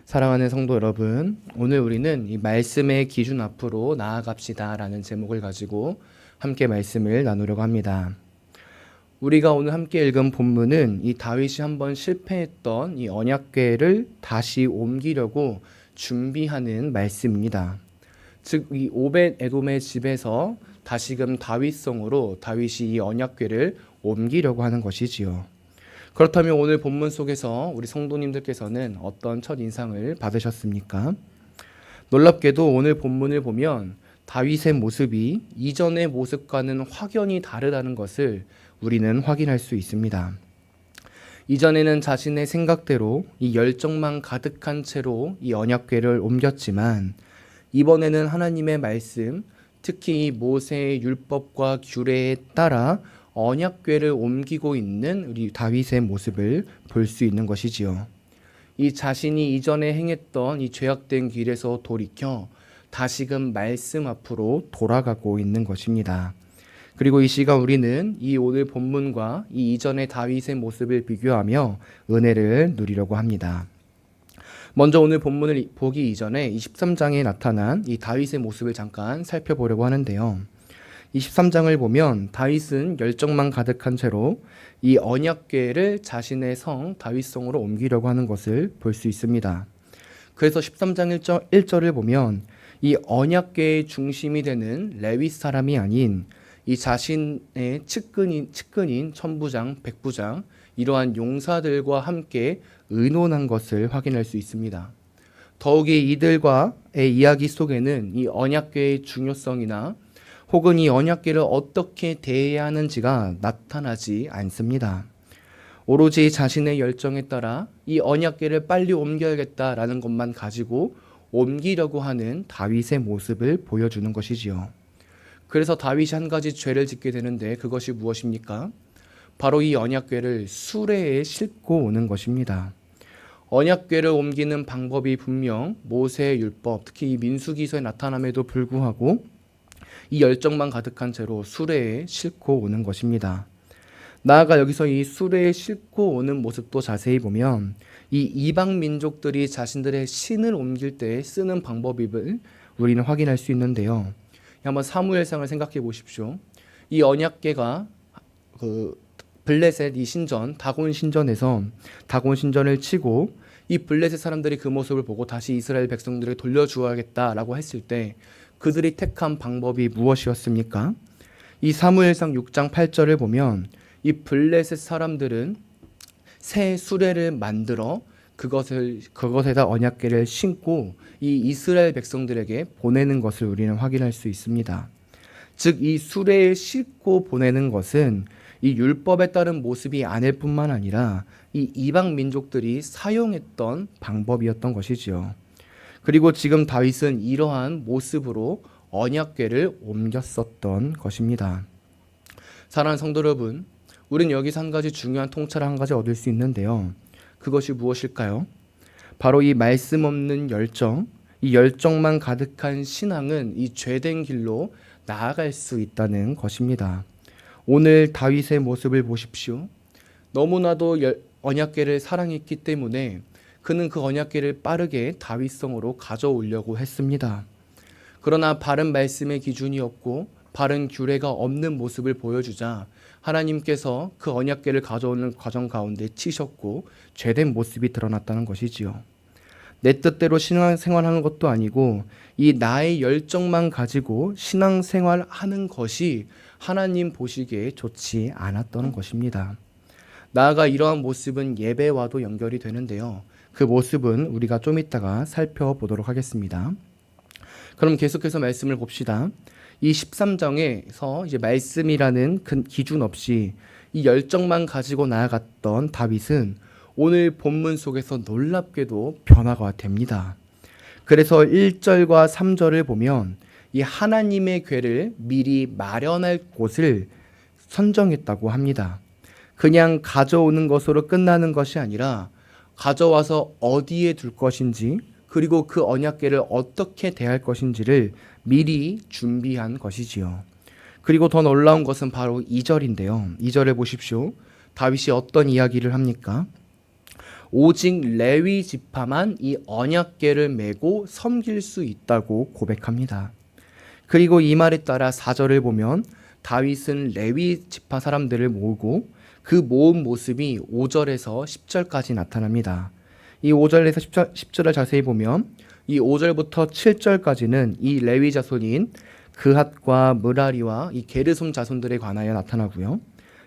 사랑하는 성도 여러분, 오늘 우리는 이 말씀의 기준 앞으로 나아갑시다 라는 제목을 가지고 함께 말씀을 나누려고 합니다. 우리가 오늘 함께 읽은 본문은 이 다윗이 한번 실패했던 이 언약궤를 다시 옮기려고 준비하는 말씀입니다. 즉, 이 오벳 에돔의 집에서 다시금 다윗성으로 다윗이 이 언약궤를 옮기려고 하는 것이지요. 그렇다면 오늘 본문 속에서 우리 성도님들께서는 어떤 첫 인상을 받으셨습니까? 놀랍게도 오늘 본문을 보면 다윗의 모습이 이전의 모습과는 확연히 다르다는 것을 우리는 확인할 수 있습니다. 이전에는 자신의 생각대로 이 열정만 가득한 채로 이 언약궤를 옮겼지만 이번에는 하나님의 말씀, 특히 이 모세의 율법과 규례에 따라 언약궤를 옮기고 있는 우리 다윗의 모습을 볼 수 있는 것이지요. 이 자신이 이전에 행했던 이 죄악된 길에서 돌이켜 다시금 말씀 앞으로 돌아가고 있는 것입니다. 그리고 이 시간 우리는 이 오늘 본문과 이 이전의 다윗의 모습을 비교하며 은혜를 누리려고 합니다. 먼저 오늘 본문을 보기 이전에 23장에 나타난 이 다윗의 모습을 잠깐 살펴보려고 하는데요. 23장을 보면 다윗은 열정만 가득한 채로 이 언약궤를 자신의 성 다윗성으로 옮기려고 하는 것을 볼 수 있습니다. 그래서 13장 1절을 보면 이 언약궤의 중심이 되는 레위 사람이 아닌 이 자신의 측근인 천부장, 백부장 이러한 용사들과 함께 의논한 것을 확인할 수 있습니다. 더욱이 이들과의 이야기 속에는 이 언약궤의 중요성이나 혹은 이 언약궤를 어떻게 대해야 하는지가 나타나지 않습니다. 오로지 자신의 열정에 따라 이 언약궤를 빨리 옮겨야겠다라는 것만 가지고 옮기려고 하는 다윗의 모습을 보여주는 것이지요. 그래서 다윗이 한 가지 죄를 짓게 되는데 그것이 무엇입니까? 바로 이 언약궤를 수레에 싣고 오는 것입니다. 언약궤를 옮기는 방법이 분명 모세의 율법, 특히 이 민수기서에 나타남에도 불구하고 이 열정만 가득한 채로 수레에 싣고 오는 것입니다. 나아가 여기서 이 수레에 싣고 오는 모습도 자세히 보면 이 이방 민족들이 자신들의 신을 옮길 때 쓰는 방법을 우리는 확인할 수 있는데요. 한번 사무엘상을 생각해 보십시오. 이 언약궤가 블레셋 이 신전 다곤 신전에서 다곤 신전을 치고 이 블레셋 사람들이 그 모습을 보고 다시 이스라엘 백성들을 돌려주어야겠다라고 했을 때 그들이 택한 방법이 무엇이었습니까? 이 사무엘상 6장 8절을 보면 이 블레셋 사람들은 새 수레를 만들어 그것에다 언약궤를 신고 이 이스라엘 백성들에게 보내는 것을 우리는 확인할 수 있습니다. 즉 이 수레에 싣고 보내는 것은 이 율법에 따른 모습이 아닐 뿐만 아니라 이 이방 민족들이 사용했던 방법이었던 것이지요. 그리고 지금 다윗은 이러한 모습으로 언약궤를 옮겼었던 것입니다. 사랑하는 성도 여러분, 우리는 여기서 한 가지 중요한 통찰을 한 가지 얻을 수 있는데요. 그것이 무엇일까요? 바로 이 말씀 없는 열정, 이 열정만 가득한 신앙은 이 죄된 길로 나아갈 수 있다는 것입니다. 오늘 다윗의 모습을 보십시오. 너무나도 언약궤를 사랑했기 때문에 그는 그 언약궤를 빠르게 다윗성으로 가져오려고 했습니다. 그러나 바른 말씀의 기준이 없고 바른 규례가 없는 모습을 보여주자 하나님께서 그 언약궤를 가져오는 과정 가운데 치셨고 죄된 모습이 드러났다는 것이지요. 내 뜻대로 신앙생활하는 것도 아니고 이 나의 열정만 가지고 신앙생활하는 것이 하나님 보시기에 좋지 않았던 것입니다. 나아가 이러한 모습은 예배와도 연결이 되는데요. 그 모습은 우리가 좀 이따가 살펴보도록 하겠습니다. 그럼 계속해서 말씀을 봅시다. 이 13장에서 이제 말씀이라는 기준 없이 이 열정만 가지고 나아갔던 다윗은 오늘 본문 속에서 놀랍게도 변화가 됩니다. 그래서 1절과 3절을 보면 이 하나님의 궤를 미리 마련할 곳을 선정했다고 합니다. 그냥 가져오는 것으로 끝나는 것이 아니라 가져와서 어디에 둘 것인지 그리고 그 언약궤를 어떻게 대할 것인지를 미리 준비한 것이지요. 그리고 더 놀라운 것은 바로 2절인데요. 2절에 보십시오. 다윗이 어떤 이야기를 합니까? 오직 레위 지파만 이 언약궤를 메고 섬길 수 있다고 고백합니다. 그리고 이 말에 따라 4절을 보면 다윗은 레위 지파 사람들을 모으고 그 모은 모습이 5절에서 10절까지 나타납니다. 이 5절에서 10절을 자세히 보면 이 5절부터 7절까지는 이 레위 자손인 그핫과 므라리와 이 게르솜 자손들에 관하여 나타나고요.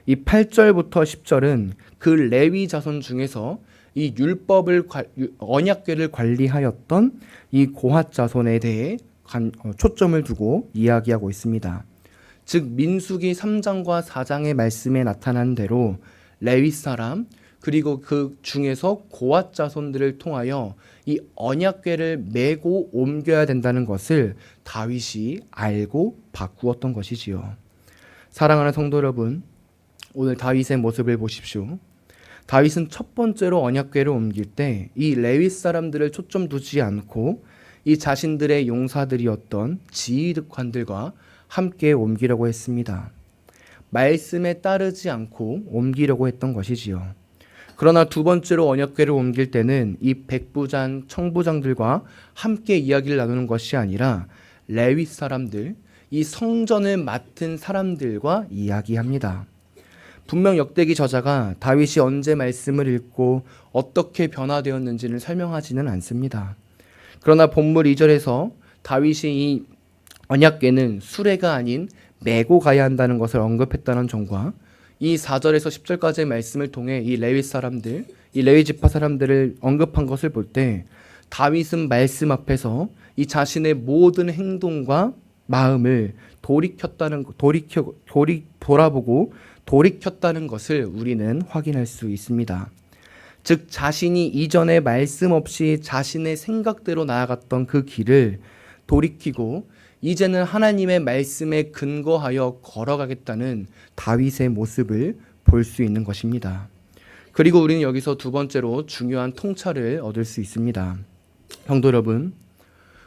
이 8절부터 10절은 그 레위 자손 중에서 이 언약궤를 관리하였던 이 고핫 자손에 대해 초점을 두고 이야기하고 있습니다. 즉 민수기 3장과 4장의 말씀에 나타난 대로 레위 사람 그리고 그 중에서 고핫 자손들을 통하여 이 언약궤를 메고 옮겨야 된다는 것을 다윗이 알고 바꾸었던 것이지요. 사랑하는 성도 여러분, 오늘 다윗의 모습을 보십시오. 다윗은 첫 번째로 언약궤를 옮길 때 이 레위 사람들을 초점 두지 않고 이 자신들의 용사들이었던 지휘관들과 함께 옮기려고 했습니다. 말씀에 따르지 않고 옮기려고 했던 것이지요. 그러나 두 번째로 언약궤를 옮길 때는 이 백부장, 청부장들과 함께 이야기를 나누는 것이 아니라 레위 사람들, 이 성전을 맡은 사람들과 이야기합니다. 분명 역대기 저자가 다윗이 언제 말씀을 읽고 어떻게 변화되었는지를 설명하지는 않습니다. 그러나 본문 2절에서 다윗이 이 언약궤는 수레가 아닌 메고 가야 한다는 것을 언급했다는 점과 이 4절에서 10절까지의 말씀을 통해 이 레위 사람들, 이 레위 지파 사람들을 언급한 것을 볼 때 다윗은 말씀 앞에서 이 자신의 모든 행동과 마음을 돌아보고 돌이켰다는 것을 우리는 확인할 수 있습니다. 즉 자신이 이전에 말씀 없이 자신의 생각대로 나아갔던 그 길을 돌이키고 이제는 하나님의 말씀에 근거하여 걸어가겠다는 다윗의 모습을 볼 수 있는 것입니다. 그리고 우리는 여기서 두 번째로 중요한 통찰을 얻을 수 있습니다. 성도 여러분,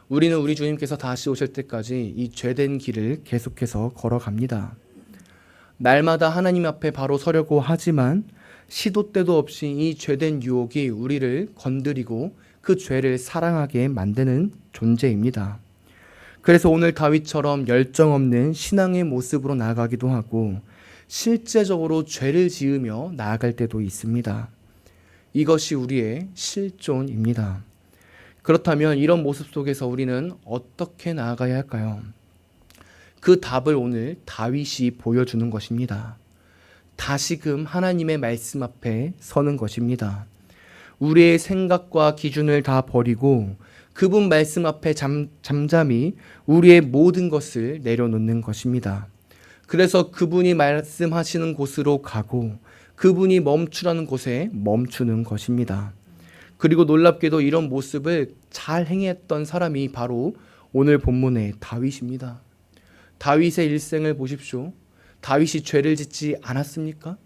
우리는 우리 주님께서 다시 오실 때까지 이 죄된 길을 계속해서 걸어갑니다. 날마다 하나님 앞에 바로 서려고 하지만 시도 때도 없이 이 죄된 유혹이 우리를 건드리고 그 죄를 사랑하게 만드는 존재입니다. 그래서 오늘 다윗처럼 열정 없는 신앙의 모습으로 나아가기도 하고 실제적으로 죄를 지으며 나아갈 때도 있습니다. 이것이 우리의 실존입니다. 그렇다면 이런 모습 속에서 우리는 어떻게 나아가야 할까요? 그 답을 오늘 다윗이 보여주는 것입니다. 다시금 하나님의 말씀 앞에 서는 것입니다. 우리의 생각과 기준을 다 버리고 그분 말씀 앞에 잠잠히 우리의 모든 것을 내려놓는 것입니다. 그래서 그분이 말씀하시는 곳으로 가고 그분이 멈추라는 곳에 멈추는 것입니다. 그리고 놀랍게도 이런 모습을 잘 행했던 사람이 바로 오늘 본문의 다윗입니다. 다윗의 일생을 보십시오. 다윗이 죄를 짓지 않았습니까?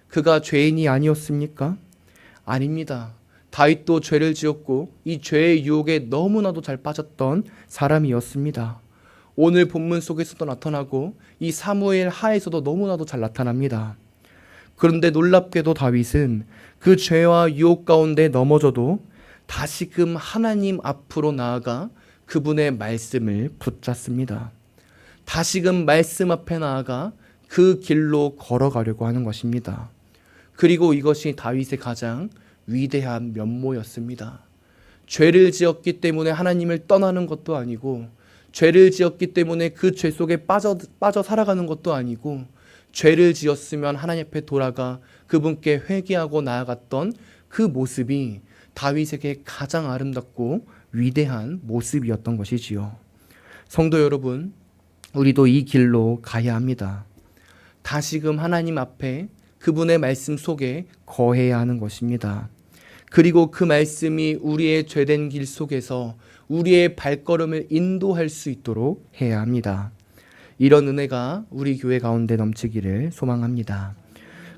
그가 죄인이 아니었습니까? 아닙니다. 다윗도 죄를 지었고 이 죄의 유혹에 너무나도 잘 빠졌던 사람이었습니다. 오늘 본문 속에서도 나타나고 이 사무엘 하에서도 너무나도 잘 나타납니다. 그런데 놀랍게도 다윗은 그 죄와 유혹 가운데 넘어져도 다시금 하나님 앞으로 나아가 그분의 말씀을 붙잡습니다. 다시금 말씀 앞에 나아가 그 길로 걸어가려고 하는 것입니다. 그리고 이것이 다윗의 가장 위대한 면모였습니다. 죄를 지었기 때문에 하나님을 떠나는 것도 아니고 죄를 지었기 때문에 그 죄 속에 빠져 살아가는 것도 아니고 죄를 지었으면 하나님 앞에 돌아가 그분께 회개하고 나아갔던 그 모습이 다윗에게 가장 아름답고 위대한 모습이었던 것이지요. 성도 여러분, 우리도 이 길로 가야 합니다. 다시금 하나님 앞에 그분의 말씀 속에 거해야 하는 것입니다. 그리고 그 말씀이 우리의 죄된 길 속에서 우리의 발걸음을 인도할 수 있도록 해야 합니다. 이런 은혜가 우리 교회 가운데 넘치기를 소망합니다.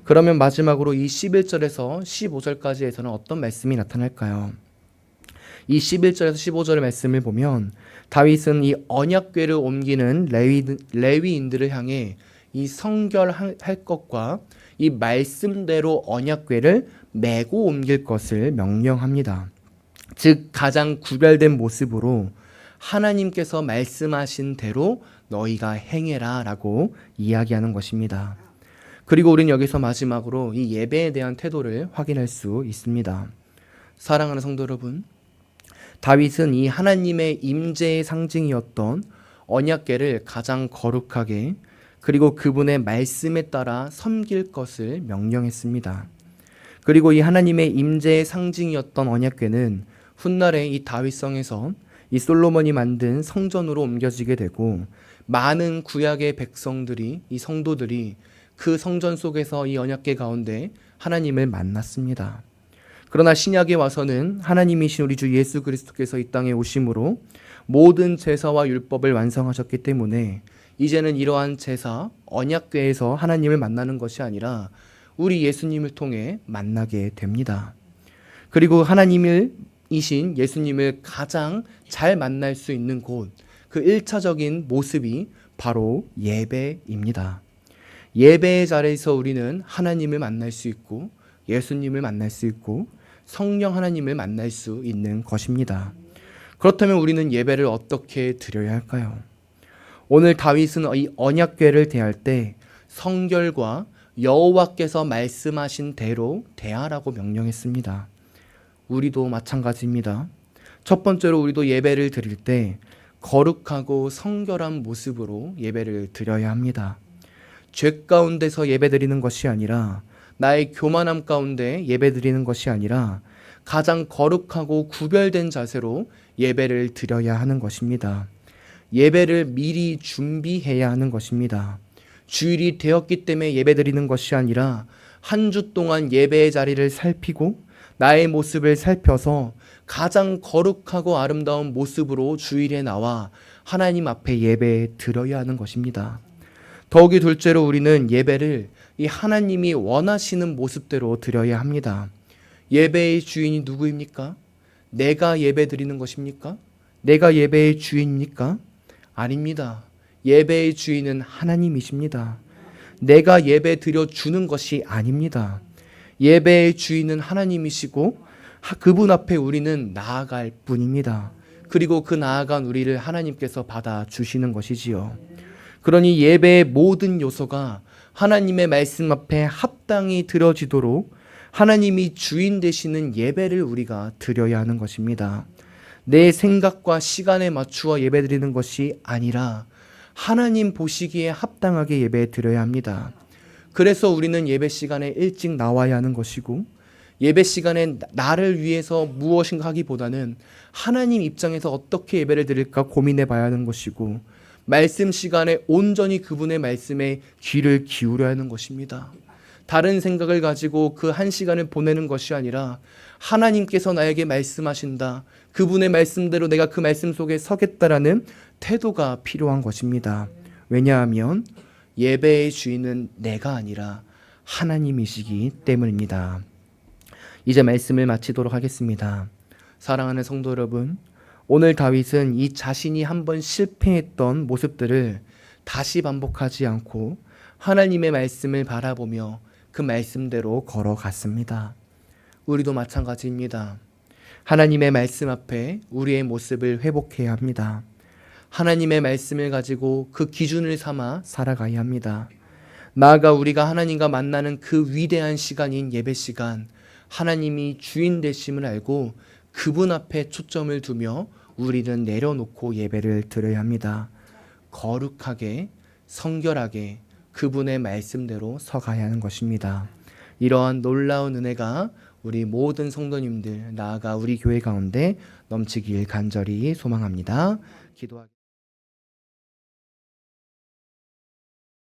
그러면 마지막으로 이 11절에서 15절까지에서는 어떤 말씀이 나타날까요? 이 11절에서 15절 말씀을 보면 다윗은 이 언약궤를 옮기는 레위인들을 향해 이 성결할 것과 이 말씀대로 언약궤를 메고 옮길 것을 명령합니다. 즉 가장 구별된 모습으로 하나님께서 말씀하신 대로 너희가 행해라 라고 이야기하는 것입니다. 그리고 우리는 여기서 마지막으로 이 예배에 대한 태도를 확인할 수 있습니다. 사랑하는 성도 여러분, 다윗은 이 하나님의 임재의 상징이었던 언약궤를 가장 거룩하게 그리고 그분의 말씀에 따라 섬길 것을 명령했습니다. 그리고 이 하나님의 임재의 상징이었던 언약궤는 훗날에 이 다윗성에서 이 솔로몬이 만든 성전으로 옮겨지게 되고 많은 구약의 백성들이 이 성도들이 그 성전 속에서 이 언약궤 가운데 하나님을 만났습니다. 그러나 신약에 와서는 하나님이신 우리 주 예수 그리스도께서 이 땅에 오심으로 모든 제사와 율법을 완성하셨기 때문에 이제는 이러한 제사, 언약궤에서 하나님을 만나는 것이 아니라 우리 예수님을 통해 만나게 됩니다. 그리고 하나님이신 예수님을 가장 잘 만날 수 있는 곳, 그 1차적인 모습이 바로 예배입니다. 예배의 자리에서 우리는 하나님을 만날 수 있고 예수님을 만날 수 있고 성령 하나님을 만날 수 있는 것입니다. 그렇다면 우리는 예배를 어떻게 드려야 할까요? 오늘 다윗은 이 언약궤를 대할 때 성결과 여호와께서 말씀하신 대로 대하라고 명령했습니다. 우리도 마찬가지입니다. 첫 번째로 우리도 예배를 드릴 때 거룩하고 성결한 모습으로 예배를 드려야 합니다. 죄 가운데서 예배 드리는 것이 아니라 나의 교만함 가운데 예배 드리는 것이 아니라 가장 거룩하고 구별된 자세로 예배를 드려야 하는 것입니다. 예배를 미리 준비해야 하는 것입니다. 주일이 되었기 때문에 예배 드리는 것이 아니라 한 주 동안 예배의 자리를 살피고 나의 모습을 살펴서 가장 거룩하고 아름다운 모습으로 주일에 나와 하나님 앞에 예배 드려야 하는 것입니다. 더욱이 둘째로 우리는 예배를 이 하나님이 원하시는 모습대로 드려야 합니다. 예배의 주인이 누구입니까? 내가 예배 드리는 것입니까? 내가 예배의 주인입니까? 아닙니다. 예배의 주인은 하나님이십니다. 내가 예배 드려주는 것이 아닙니다. 예배의 주인은 하나님이시고 그분 앞에 우리는 나아갈 뿐입니다. 그리고 그 나아간 우리를 하나님께서 받아주시는 것이지요. 그러니 예배의 모든 요소가 하나님의 말씀 앞에 합당히 드려지도록 하나님이 주인 되시는 예배를 우리가 드려야 하는 것입니다. 내 생각과 시간에 맞추어 예배 드리는 것이 아니라 하나님 보시기에 합당하게 예배 드려야 합니다. 그래서 우리는 예배 시간에 일찍 나와야 하는 것이고 예배 시간에 나를 위해서 무엇인가 하기보다는 하나님 입장에서 어떻게 예배를 드릴까 고민해 봐야 하는 것이고 말씀 시간에 온전히 그분의 말씀에 귀를 기울여야 하는 것입니다. 다른 생각을 가지고 그 한 시간을 보내는 것이 아니라 하나님께서 나에게 말씀하신다. 그분의 말씀대로 내가 그 말씀 속에 서겠다라는 태도가 필요한 것입니다. 왜냐하면 예배의 주인은 내가 아니라 하나님이시기 때문입니다. 이제 말씀을 마치도록 하겠습니다. 사랑하는 성도 여러분, 오늘 다윗은 이 자신이 한번 실패했던 모습들을 다시 반복하지 않고 하나님의 말씀을 바라보며 그 말씀대로 걸어갔습니다. 우리도 마찬가지입니다. 하나님의 말씀 앞에 우리의 모습을 회복해야 합니다. 하나님의 말씀을 가지고 그 기준을 삼아 살아가야 합니다. 나아가 우리가 하나님과 만나는 그 위대한 시간인 예배 시간, 하나님이 주인 되심을 알고 그분 앞에 초점을 두며 우리는 내려놓고 예배를 드려야 합니다. 거룩하게, 성결하게 그분의 말씀대로 서가야 하는 것입니다. 이러한 놀라운 은혜가 우리 모든 성도님들, 나아가 우리 교회 가운데 넘치길 간절히 소망합니다. 기도하겠습니다.